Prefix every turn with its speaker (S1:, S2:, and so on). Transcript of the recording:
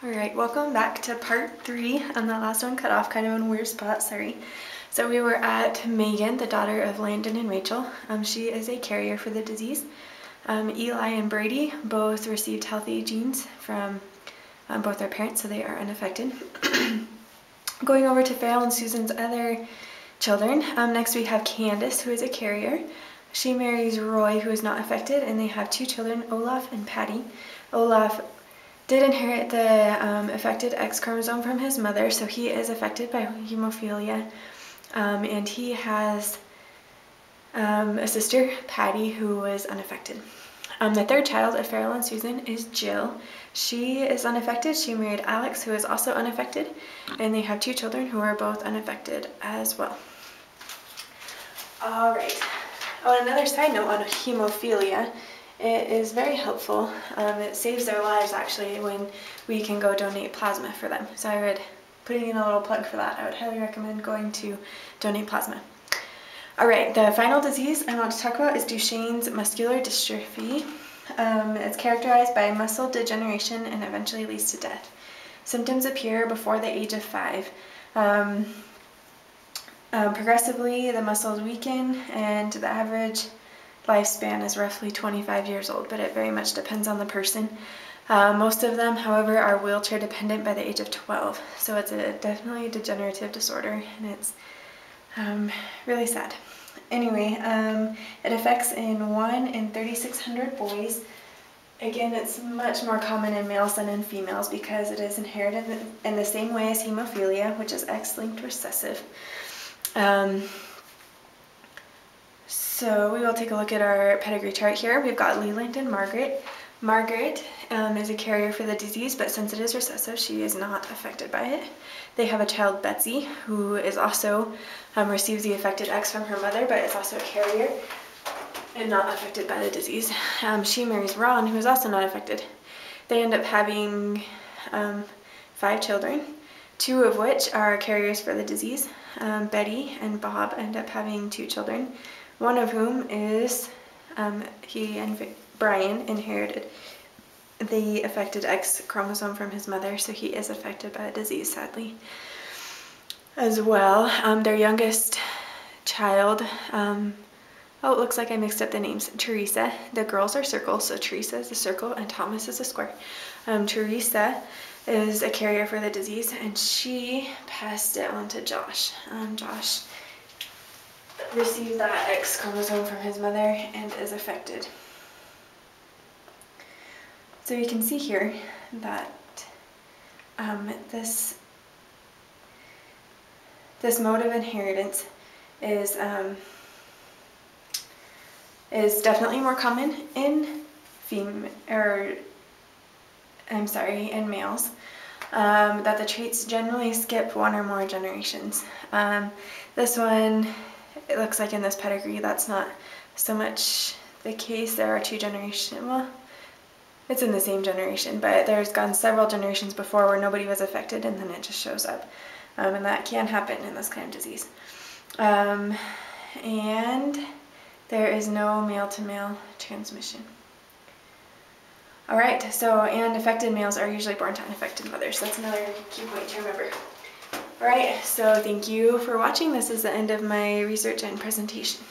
S1: Alright, welcome back to part 3. That last one cut off kind of in a weird spot, sorry. So we were at Megan, the daughter of Landon and Rachel. She is a carrier for the disease. Eli and Brady both received healthy genes from both their parents, so they are unaffected. Going over to Farrell and Susan's other children, next we have Candace, who is a carrier. She marries Roy, who is not affected, and they have 2 children, Olaf and Patty. Olaf did inherit the affected X chromosome from his mother, so he is affected by hemophilia, and he has a sister, Patty, who is unaffected. The third child of Farrell and Susan is Jill. She is unaffected. She married Alex, who is also unaffected, and they have 2 children who are both unaffected as well. Alright, on another side note on hemophilia, it is very helpful. It saves their lives actually when we can go donate plasma for them. So I would, putting in a little plug for that, I would highly recommend going to donate plasma. Alright, the final disease I want to talk about is Duchenne's muscular dystrophy. It's characterized by muscle degeneration and eventually leads to death. Symptoms appear before the age of 5. Progressively, the muscles weaken, and the average lifespan is roughly 25 years old, but it very much depends on the person. Most of them, however, are wheelchair dependent by the age of 12. So it's definitely a degenerative disorder, and it's really sad. Anyway, it affects in 1 in 3,600 boys. Again, it's much more common in males than in females because it is inherited in the same way as hemophilia, which is X-linked recessive. So we will take a look at our pedigree chart here. We've got Leland and Margaret. Margaret is a carrier for the disease, but since it is recessive, she is not affected by it. They have a child, Betsy, who is also receives the affected X from her mother, but is also a carrier and not affected by the disease. She marries Ron, who is also not affected. They end up having 5 children, 2 of which are carriers for the disease. Betty and Bob end up having 2 children. One of whom is, he and Brian inherited the affected X chromosome from his mother, so he is affected by the disease, sadly, as well. Their youngest child, oh, it looks like I mixed up the names. Teresa, the girls are circles, so Teresa is a circle and Thomas is a square. Teresa is a carrier for the disease, and she passed it on to Josh. Josh received that X chromosome from his mother and is affected. So you can see here that this mode of inheritance is definitely more common in in males. That the traits generally skip 1 or more generations. This one, it looks like in this pedigree, that's not so much the case. There are 2 generations, well, it's in the same generation, but there's gone several generations before where nobody was affected and then it just shows up. And that can happen in this kind of disease. And there is no male-to-male transmission. Alright, so, and affected males are usually born to unaffected mothers. That's another key point to remember. Alright, so thank you for watching. This is the end of my research and presentation.